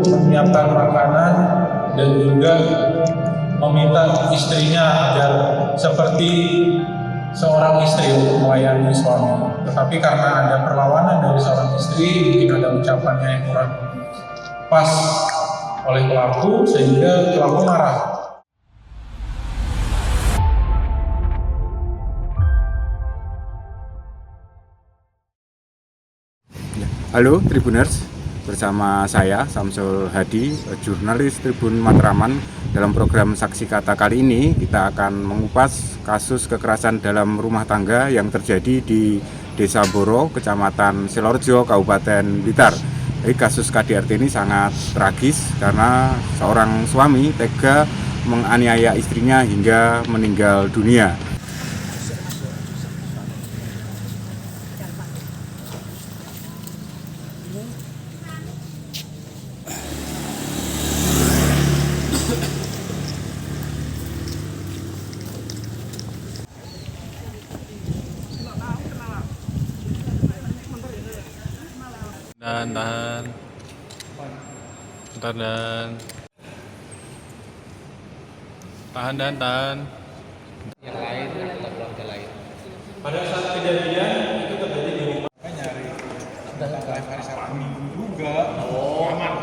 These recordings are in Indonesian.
menyiapkan makanan dan juga meminta istrinya agar seperti seorang istri untuk melayani suami. Tetapi karena ada perlawanan dari seorang istri, mungkin ada ucapannya yang kurang pas oleh pelaku sehingga pelaku marah. Halo Tribuners, bersama saya Samsul Hadi, jurnalis Tribun Matraman. Dalam program Saksi Kata kali ini kita akan mengupas kasus kekerasan dalam rumah tangga yang terjadi di Desa Boro, Kecamatan Silorejo, Kabupaten Blitar. Jadi kasus KDRT ini sangat tragis karena seorang suami tega menganiaya istrinya hingga meninggal dunia. Tahan. Bentar tahan. Yang lain atau keluarga lain. Pada saat kejadian itu terjadi di rumah nyari hari Sabtu Minggu juga. Aman.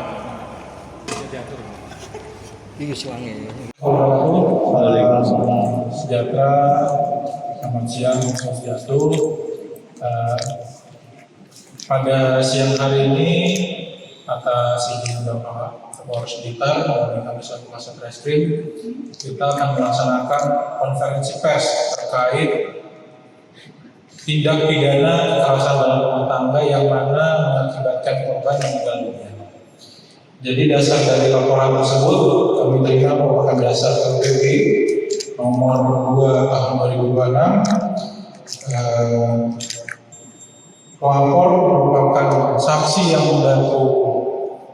Bisa diatur. Iya selangi. Waalaikumsalam. Sejahtera. Selamat siang, Swastiastu. Pada siang hari ini atas izin Bapak Kapolres Blitar maupun kami selaku Kasat Reskrim, kita akan melaksanakan konferensi pers terkait tindak pidana kekerasan dalam rumah tangga yang mana mengakibatkan korban meninggal dunia. Jadi dasar dari laporan tersebut kami terima merupakan dasar PPP nomor 2 tahun 2026. Pelapor merupakan saksi yang membantu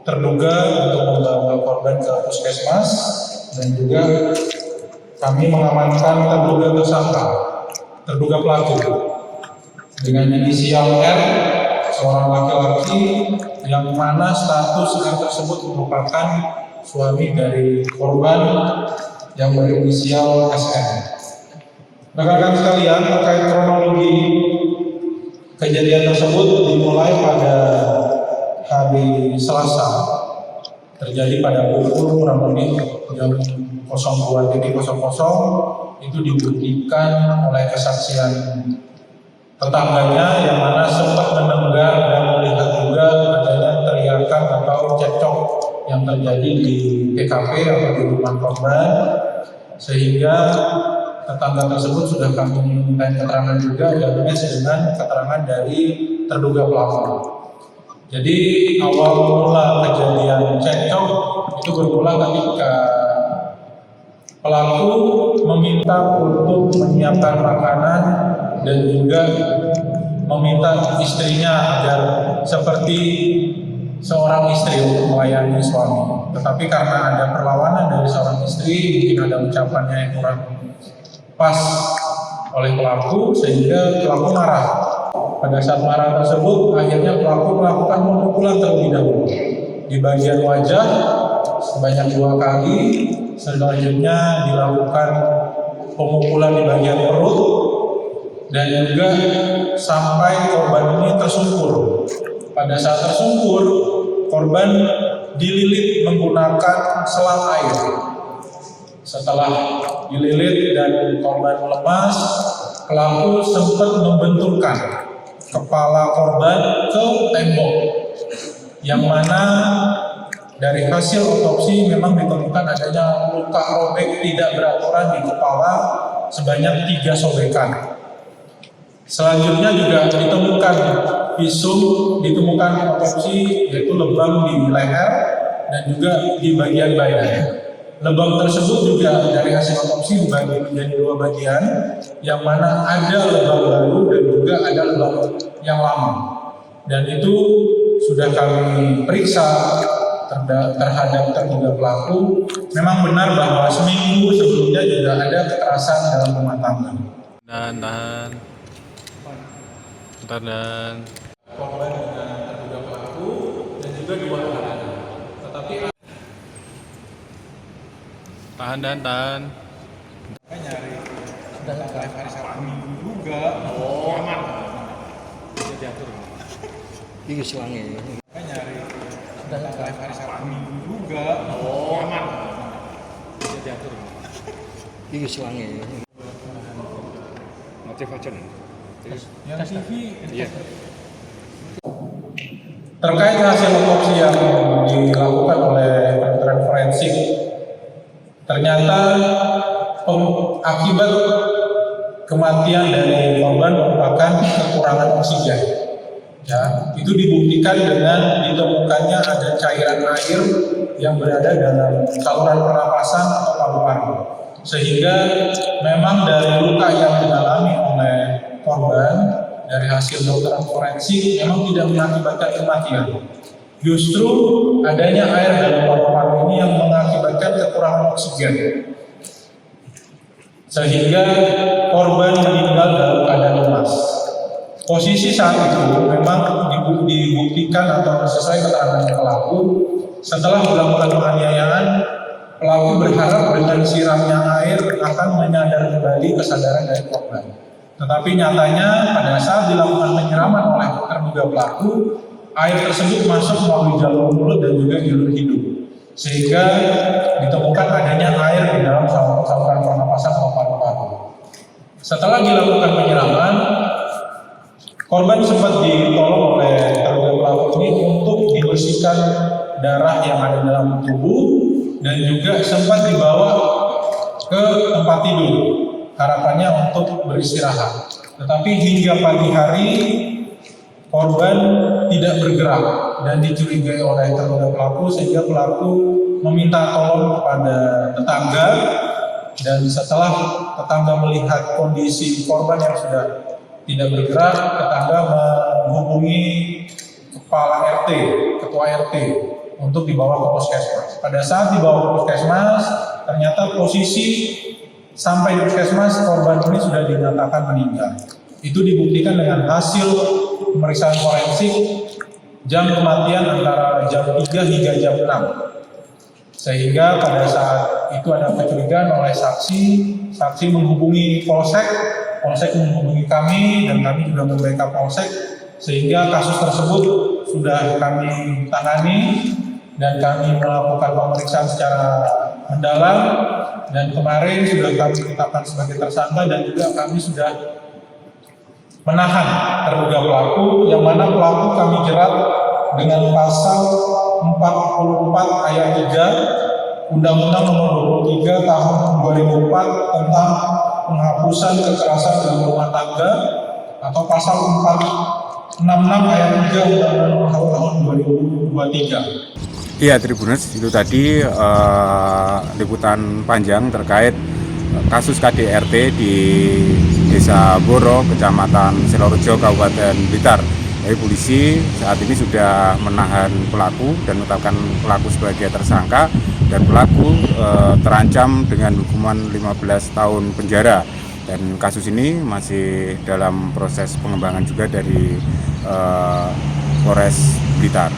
terduga untuk membawa korban ke puskesmas, dan juga kami mengamankan terduga pelaku dengan inisial R, seorang laki-laki yang mana status R tersebut merupakan suami dari korban yang berinisial SN. Rekan-rekan sekalian, terkait kronologi kejadian tersebut dimulai pada hari Selasa, terjadi pada pukul kurang lebih jam 02.00 itu dibuktikan oleh kesaksian tetangganya yang mana sempat mendengar dan melihat juga adanya teriakan atau cekcok yang terjadi di TKP atau di rumah korban, sehingga tetangga tersebut sudah kami minta keterangan juga dan dengan keterangan dari terduga pelaku. Jadi awal mula kejadian cekcok itu bermula ketika pelaku meminta untuk menyiapkan makanan dan juga meminta istrinya agar seperti seorang istri untuk melayani suami. Tetapi karena ada perlawanan dari seorang istri, mungkin ada ucapannya yang kurang pas oleh pelaku sehingga pelaku marah. Pada saat marah tersebut akhirnya pelaku melakukan pemukulan terlebih dahulu di bagian wajah sebanyak 2 kali, selanjutnya dilakukan pemukulan di bagian perut, dan juga sampai korban ini tersungkur. Pada saat tersungkur, korban dililit menggunakan selang air. Setelah dililit dan korban lemas, pelaku sempat membenturkan kepala korban ke tembok, yang mana dari hasil otopsi memang ditemukan adanya luka robek tidak beraturan di kepala sebanyak 3 sobekan. Selanjutnya juga ditemukan ditemukan otopsi yaitu lebam di leher dan juga di bagian badan. Lebam tersebut juga dari hasil otopsi dibagi menjadi 2 bagian, yang mana ada lebam baru dan juga ada lebam yang lama. Dan itu sudah kami periksa terhadap terduga pelaku. Memang benar bahwa seminggu sebelumnya juga ada kekerasan dalam rumah tangga. Tahan. Bentar. Korban dengan terduga pelaku dan juga 2 anak. Tetapi tahan dan tahan. Nyari Sudah lengkap. hari Sabtu Minggu juga. Aman. Bisa diatur. Iki sewangi. Nyari Sudah lengkap. hari Sabtu Minggu juga. Aman. Bisa diatur. Iki sewangi. Motif aja nih. Yang TV Iya. terkait hasil otopsi yang dilakukan oleh kedokteran forensik, ternyata akibat kematian dari korban merupakan kekurangan oksigen. Ya, itu dibuktikan dengan ditemukannya ada cairan air yang berada dalam saluran pernapasan atau paru-paru. Sehingga memang dari luka yang dialami oleh korban dari hasil dokteran forensik memang tidak mengakibatkan kematian. Justru adanya air dalam paru-paru ini yang mengakibatkan kekurangan oksigen. Sehingga korban meninggal dalam keadaan lemas. Posisi saat itu memang dibuktikan atau sesuai keterangan pelaku, setelah melakukan penganiayaan, pelaku berharap dengan siramnya air akan menyadar kembali kesadaran dari korban. Tetapi nyatanya pada saat dilakukan penyiraman oleh terduga pelaku, air tersebut masuk melalui jalur mulut dan juga jalur hidung, sehingga ditemukan adanya air di dalam saluran pernapasan atau paru-paru. Setelah dilakukan penyiraman, korban sempat ditolong oleh terduga pelaku ini untuk dibersihkan darah yang ada dalam tubuh dan juga sempat dibawa ke tempat tidur. Harapannya untuk beristirahat. Tetapi hingga pagi hari korban tidak bergerak dan dicurigai oleh terduga pelaku, sehingga pelaku meminta tolong kepada tetangga, dan setelah tetangga melihat kondisi korban yang sudah tidak bergerak, tetangga menghubungi kepala RT, ketua RT untuk dibawa ke puskesmas. Pada saat dibawa ke puskesmas, ternyata posisi sampai di puskesmas korban ini sudah dinyatakan meninggal. Itu dibuktikan dengan hasil pemeriksaan forensik jam kematian antara jam 3 hingga jam 6. Sehingga pada saat itu ada kecurigaan oleh saksi menghubungi polsek menghubungi kami, dan kami juga membackup polsek, sehingga kasus tersebut sudah kami tangani dan kami melakukan pemeriksaan secara mendalam, dan kemarin sudah kami tetapkan sebagai tersangka, dan juga kami sudah menahan terduga pelaku, yang mana pelaku kami jerat dengan pasal 44 ayat 3 Undang-Undang Nomor 23 Tahun 2004 tentang penghapusan kekerasan dalam rumah tangga, atau pasal 466 ayat 3 Undang-Undang Nomor Tahun 2023. Iya Tribuners, itu tadi liputan panjang terkait kasus KDRT di Desa Boro, Kecamatan Silorejo, Kabupaten Blitar. Jadi polisi saat ini sudah menahan pelaku dan menetapkan pelaku sebagai tersangka, dan pelaku terancam dengan hukuman 15 tahun penjara. Dan kasus ini masih dalam proses pengembangan juga dari Polres Blitar.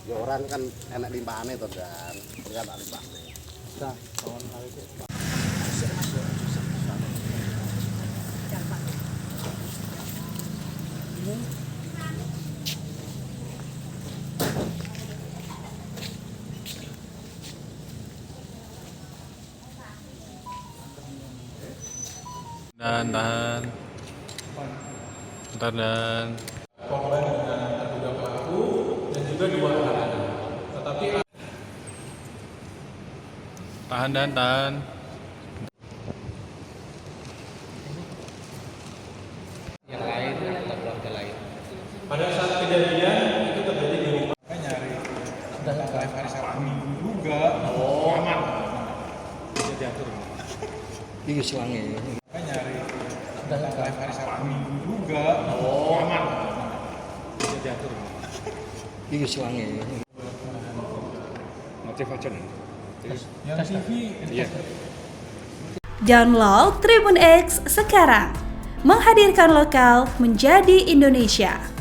Ya orang kan enak limpahannya tuh kan, ternyata limpahannya. Tahan. Bentar dan Korban dengan terduga pelaku dan juga dua tahanan. Tetapi tahan. kejadian itu terjadi di rumah. Saya nyari live hari Sabtu Minggu juga. Aman. Bisa diatur. Iki suwange. Saya nyari live hari Sabtu Minggu juga. Aman. Bisa diatur. Iki suwange. Motif aja nih. Yang TV. Iya. Download Tribun X sekarang. Menghadirkan lokal menjadi Indonesia.